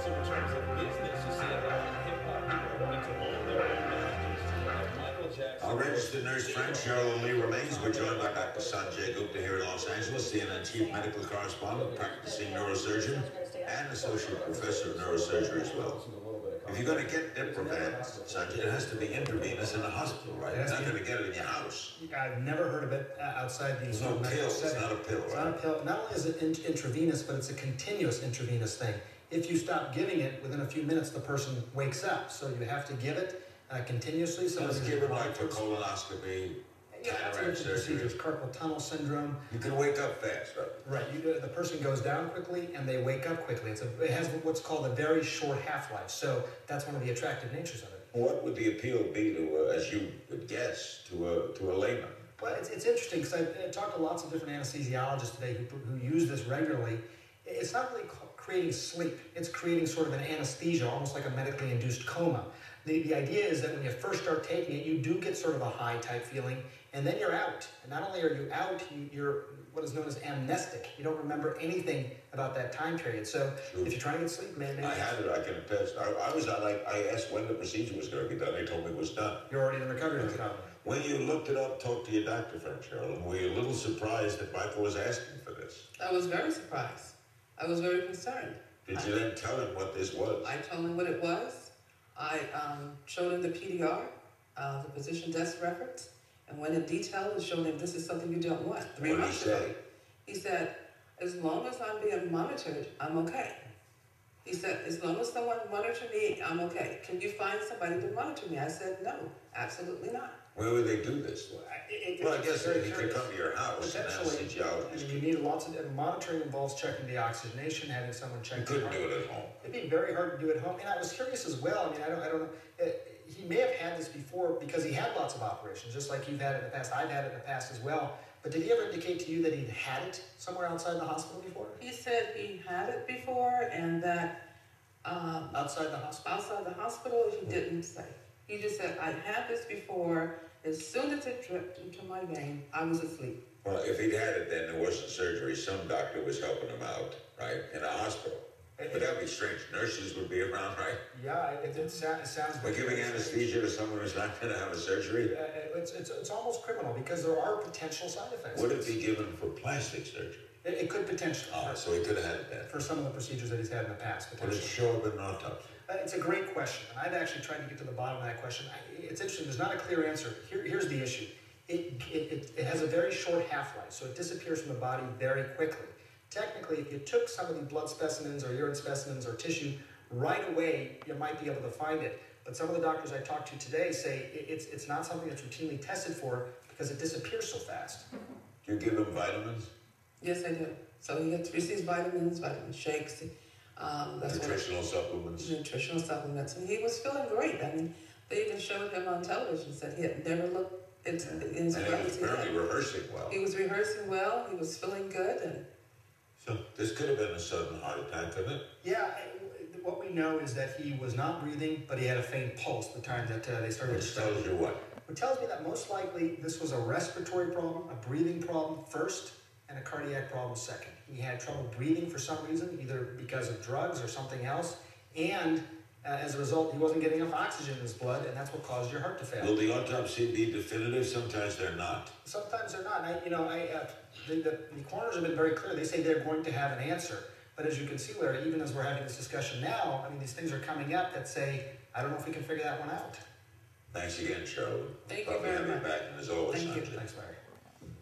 So in terms of business, you see a lot of hip-hop people wanting to own their own managers. Michael Jackson. Our registered nurse friend Cheri Lynn remains. We're joined by Dr. Sanjay Gupta here in Los Angeles, CNN chief medical correspondent, practicing neurosurgeon, and associate professor of neurosurgery as well. If you're going to get Diprivan, Sanjay, it has to be intravenous in a hospital, right? You're not going to get it in your house. I've never heard of it outside the It's no pill. It's not a pill, right? It's not a pill. Not only is it intravenous, but it's a continuous intravenous thing. If you stop giving it, within a few minutes, the person wakes up. So you have to give it continuously. So it's given like for colonoscopy, cataract surgery, carpal tunnel syndrome. You can wake up fast, right? Right. The person goes down quickly and they wake up quickly. It has what's called a very short half-life. So that's one of the attractive natures of it. What would the appeal be to, as you would guess, to a layman? Well, it's interesting because I talked to lots of different anesthesiologists today who use this regularly. It's not really creating sleep. It's creating sort of an anesthesia, almost like a medically induced coma. The idea is that when you first start taking it, you do get sort of a high type feeling, and then you're out. And not only are you out, you're what is known as amnestic. You don't remember anything about that time period. So if you're trying to get sleep, man, I had it. I can attest. I asked when the procedure was going to be done. They told me it was done. You're already in recovery. When you looked it up, talked to your doctor friend, Cheri, were you a little surprised that Michael was asking for this? I was very surprised. I was very concerned. Did you then tell him what this was? I told him what it was. I showed him the PDR, the physician desk records, and went in detail and showed him this is something you don't want. 3 months ago, he said, as long as I'm being monitored, I'm okay. He said, as long as someone monitors me, I'm okay. Can you find somebody to monitor me? I said, no, absolutely not. Where would they do this? Well, I guess he could come to your house and anesthesiologist. You need lots of monitoring. Involves checking the oxygenation, having someone check. You couldn't do it at home. It'd be very hard to do at home. And I was curious as well. I mean, I don't know. He may have had this before because he had lots of operations, just like you've had it in the past. I've had it in the past as well. But did he ever indicate to you that he'd had it somewhere outside the hospital before? He said he had it before, and that outside the hospital. Outside the hospital, he didn't say. He just said, I had this before. As soon as it dripped into my vein, I was asleep. Well, if he'd had it, then there wasn't surgery. Some doctor was helping him out, right, in a hospital. But that'd be strange. Nurses would be around, right? Yeah, it sounds. We're giving anesthesia to someone who's not going to have a surgery? It's almost criminal because there are potential side effects. Would it be given for plastic surgery? It could potentially. So he could have had it then. For some of the procedures that he's had in the past. Would it show up in an autopsy? It's a great question, and I've actually tried to get to the bottom of that question. It's interesting. There's not a clear answer. Here's the issue. It has a very short half-life, so it disappears from the body very quickly. Technically, if you took some of the blood specimens or urine specimens or tissue right away, you might be able to find it. But some of the doctors I talked to today say it's not something that's routinely tested for because it disappears so fast. Do you give him vitamins? Yes, I do. So he receives vitamins, vitamin shakes. Nutritional supplements. Nutritional supplements. And he was feeling great. I mean, they even showed him on television, said he had never looked into his And he was apparently rehearsing well. He was rehearsing well. He was feeling good. And so this could have been a sudden heart attack, couldn't it? Yeah. What we know is that he was not breathing, but he had a faint pulse the time that they started. Which tells you what? It tells me that most likely this was a respiratory problem, a breathing problem first, and a cardiac problem second. He had trouble breathing for some reason, either because of drugs or something else, and as a result, he wasn't getting enough oxygen in his blood, and that's what caused your heart to fail. Will the autopsy be definitive? Sometimes they're not. Sometimes they're not. The coroners have been very clear. They say they're going to have an answer. But as you can see, Larry, even as we're having this discussion now, I mean, these things are coming up that say, I don't know if we can figure that one out. Thanks again, Cheri. Thank you very much. Back, and as always, Thank you. Thanks, Larry.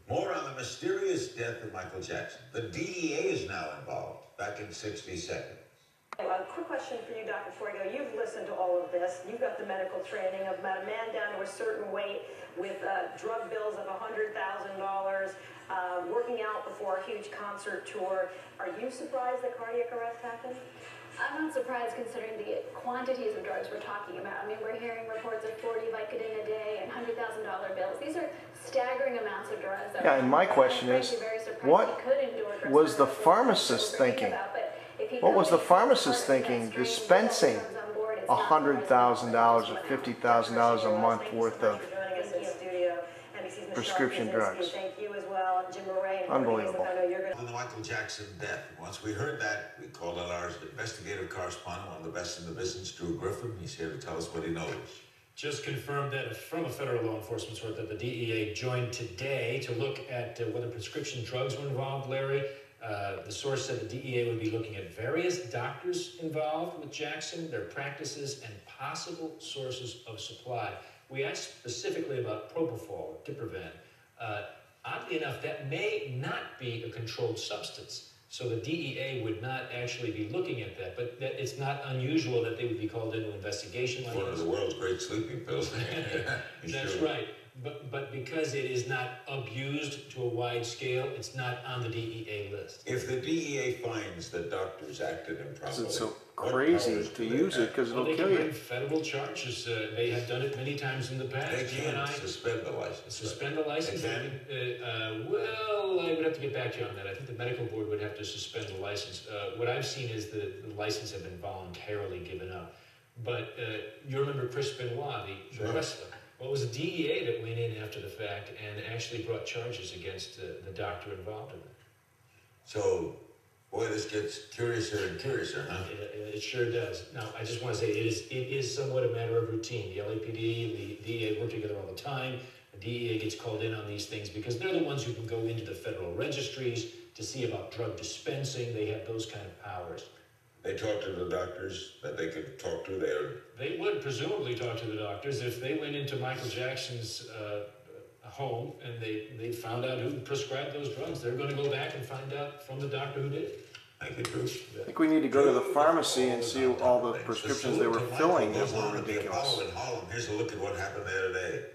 More on the mysterious death of Michael Jackson. The DEA is now involved. Back in 60 seconds. A quick question for you, Dr. Before I go. You've listened to all of this. You've got the medical training of about a man down to a certain weight with drug bills of $100,000, working out before a huge concert tour. Are you surprised that cardiac arrest happened? I'm not surprised considering the quantities of drugs we're talking about. I mean, we're hearing reports of 40 Vicodin a day and $100,000 bills. These are staggering amounts of drugs. Yeah, and my question is, what was the pharmacist thinking? What was the pharmacist thinking dispensing $100,000 or $50,000 a month worth of prescription drugs? Unbelievable. On the Michael Jackson death. Once we heard that, we called on ours to investigative correspondent, one of the best in the business, Drew Griffin. He's here to tell us what he knows. Just confirmed that from a federal law enforcement source that the DEA joined today to look at whether prescription drugs were involved, Larry. The source said the DEA would be looking at various doctors involved with Jackson, their practices, and possible sources of supply. We asked specifically about Propofol, Diprivan. Oddly enough, that may not be a controlled substance. So the DEA would not actually be looking at that, but it's not unusual that they would be called into investigation like One of the world's great sleeping pills. That's right. But because it is not abused to a wide scale, it's not on the DEA list. If the DEA finds that doctors acted improperly, it's so crazy to use it because it'll kill They can you. bring federal charges. They have done it many times in the past. they can suspend the license. Suspend the license? They Well, I would have to get back to you on that. I think the medical board would have to suspend the license. What I've seen is the license have been voluntarily given up. But you remember Chris Benoit, the wrestler. Well, it was the DEA that went in after the fact and actually brought charges against the doctor involved in it. So, boy, this gets curiouser and curiouser, huh? It sure does. Now, I just want to say it is somewhat a matter of routine. The LAPD, the DEA work together all the time. The DEA gets called in on these things because they're the ones who can go into the federal registries to see about drug dispensing. They have those kind of powers. They talk to the doctors that they could talk to. They would presumably talk to the doctors if they went into Michael Jackson's home and they found out who prescribed those drugs. They're going to go back and find out from the doctor who did it. Thank you, Drew. I think we need to go to the pharmacy and see all the prescriptions they were filling that were ridiculous. Here's a look at what happened there today.